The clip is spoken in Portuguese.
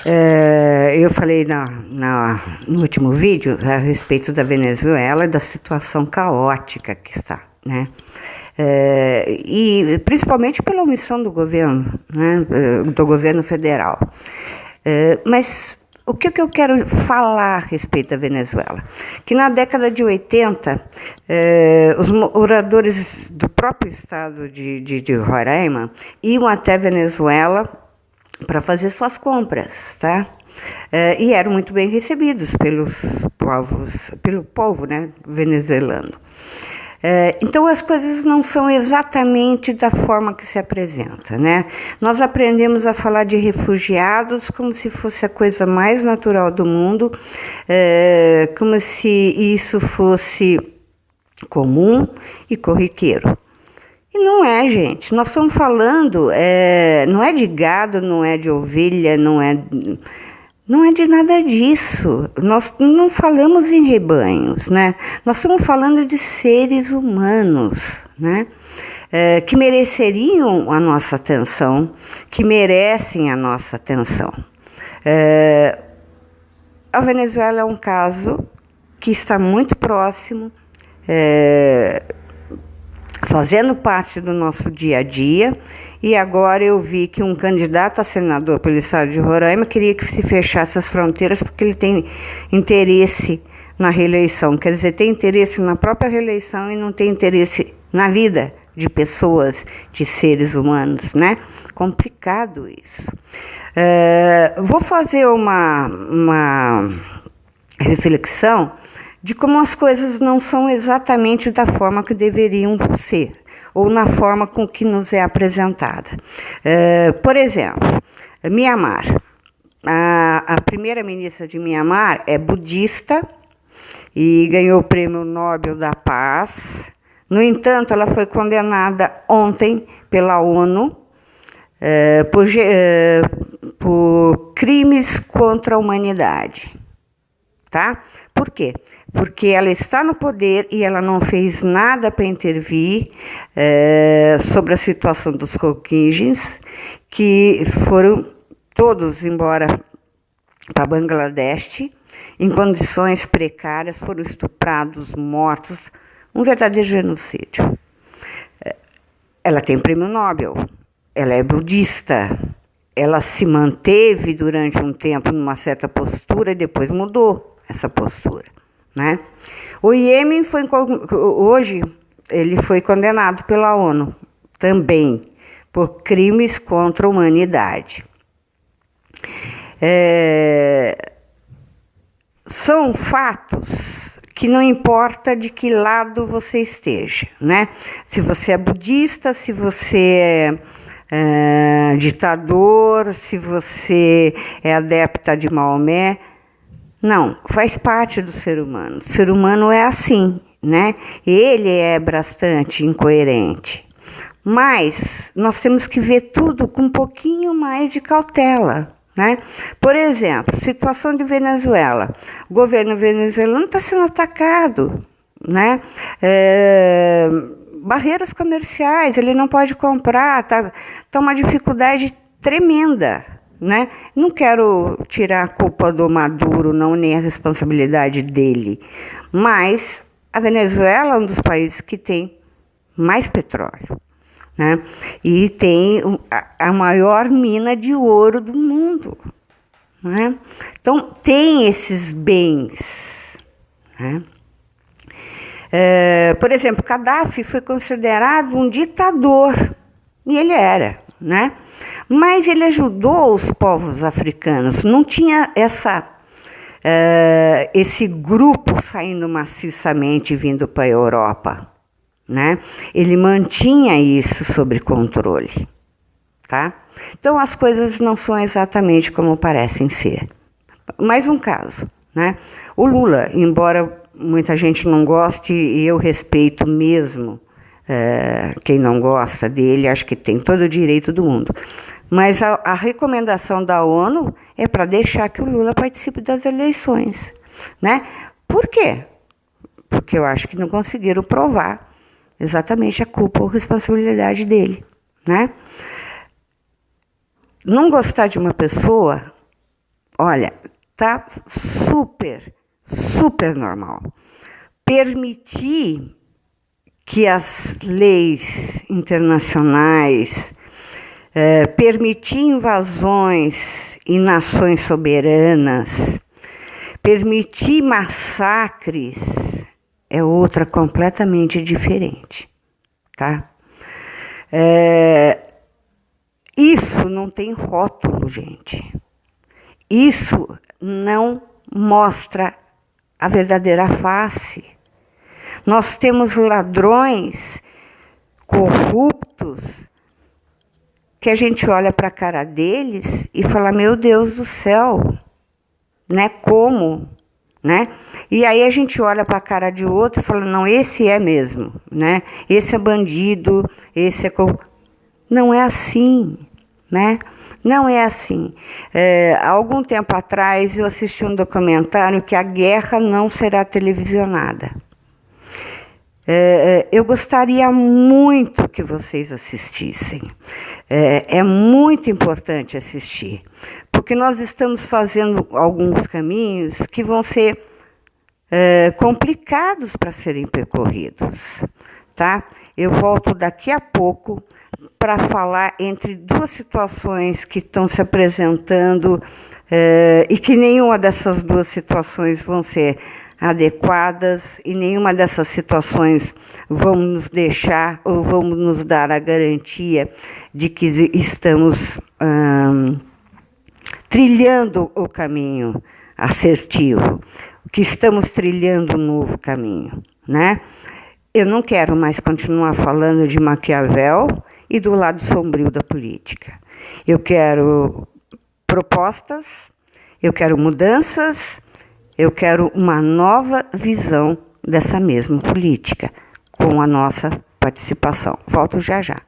Eu falei no último vídeo a respeito da Venezuela e da situação caótica que está, né? E principalmente pela omissão do governo, né? Do governo federal. Mas o que eu quero falar a respeito da Venezuela? Que na década de 80, os moradores do próprio estado de Roraima iam até Venezuela para fazer suas compras, tá? E eram muito bem recebidos pelo povo, né, venezuelano. Então, as coisas não são exatamente da forma que se apresenta, né? Nós aprendemos a falar de refugiados como se fosse a coisa mais natural do mundo, como se isso fosse comum e corriqueiro. E não é, gente. Nós estamos falando, não é de gado, não é de ovelha, não é de nada disso. Nós não falamos em rebanhos, né? Nós estamos falando de seres humanos, né? Que mereceriam a nossa atenção, que merecem a nossa atenção. A Venezuela é um caso que está muito próximo, fazendo parte do nosso dia a dia, e agora eu vi que um candidato a senador pelo estado de Roraima queria que se fechasse as fronteiras porque ele tem interesse na reeleição, quer dizer, tem interesse na própria reeleição e não tem interesse na vida de pessoas, de seres humanos, né? Complicado isso. Vou fazer uma reflexão de como as coisas não são exatamente da forma que deveriam ser, ou na forma com que nos é apresentada. Por exemplo, Mianmar. A primeira-ministra de Mianmar é budista e ganhou o Prêmio Nobel da Paz. No entanto, ela foi condenada ontem pela ONU por crimes contra a humanidade. Tá? Por quê? Porque ela está no poder e ela não fez nada para intervir sobre a situação dos Rohingyas, que foram todos embora para Bangladesh, em condições precárias, foram estuprados, mortos, um verdadeiro genocídio. Ela tem prêmio Nobel, ela é budista, ela se manteve durante um tempo numa certa postura e depois mudou essa postura, né? O Iêmen hoje ele foi condenado pela ONU também por crimes contra a humanidade. São fatos que não importa de que lado você esteja, né? Se você é budista, se você é ditador, se você é adepta de Maomé. Não, faz parte do ser humano. O ser humano é assim, né? Ele é bastante incoerente. Mas nós temos que ver tudo com um pouquinho mais de cautela, né? Por exemplo, situação de Venezuela. O governo venezuelano está sendo atacado, né? Barreiras comerciais, ele não pode comprar, tá uma dificuldade tremenda. Né? Não quero tirar a culpa do Maduro, não, nem a responsabilidade dele, mas a Venezuela é um dos países que tem mais petróleo, né? E tem a maior mina de ouro do mundo, né? Então, tem esses bens, né? Por exemplo, Gaddafi foi considerado um ditador, e ele era, né? Mas ele ajudou os povos africanos. Não tinha esse grupo saindo maciçamente vindo para a Europa, né? Ele mantinha isso sob controle, tá? Então as coisas não são exatamente como parecem ser. Mais um caso, né? O Lula, embora muita gente não goste, e eu respeito mesmo quem não gosta dele, acho que tem todo o direito do mundo. Mas a recomendação da ONU é para deixar que o Lula participe das eleições, né? Por quê? Porque eu acho que não conseguiram provar exatamente a culpa ou responsabilidade dele, né? Não gostar de uma pessoa olha, tá super, super normal. Permitir que as leis internacionais, permitir invasões em nações soberanas, permitir massacres é outra completamente diferente, tá? Isso não tem rótulo, gente. Isso não mostra a verdadeira face. Nós temos ladrões corruptos que a gente olha para a cara deles e fala, meu Deus do céu, né? Como? Né? E aí a gente olha para a cara de outro e fala, não, esse é mesmo, né? Esse é bandido, esse é... Não é assim, né? Não é assim. Há algum tempo atrás eu assisti um documentário que a guerra não será televisionada. Eu gostaria muito que vocês assistissem. É muito importante assistir, porque nós estamos fazendo alguns caminhos que vão ser complicados para serem percorridos, tá? Eu volto daqui a pouco para falar entre duas situações que estão se apresentando e que nenhuma dessas duas situações vão ser adequadas e nenhuma dessas situações vão nos deixar ou vão nos dar a garantia de que estamos trilhando o caminho assertivo, que estamos trilhando um novo caminho, né? Eu não quero mais continuar falando de Maquiavel e do lado sombrio da política. Eu quero propostas, eu quero mudanças, eu quero uma nova visão dessa mesma política, com a nossa participação. Volto já já.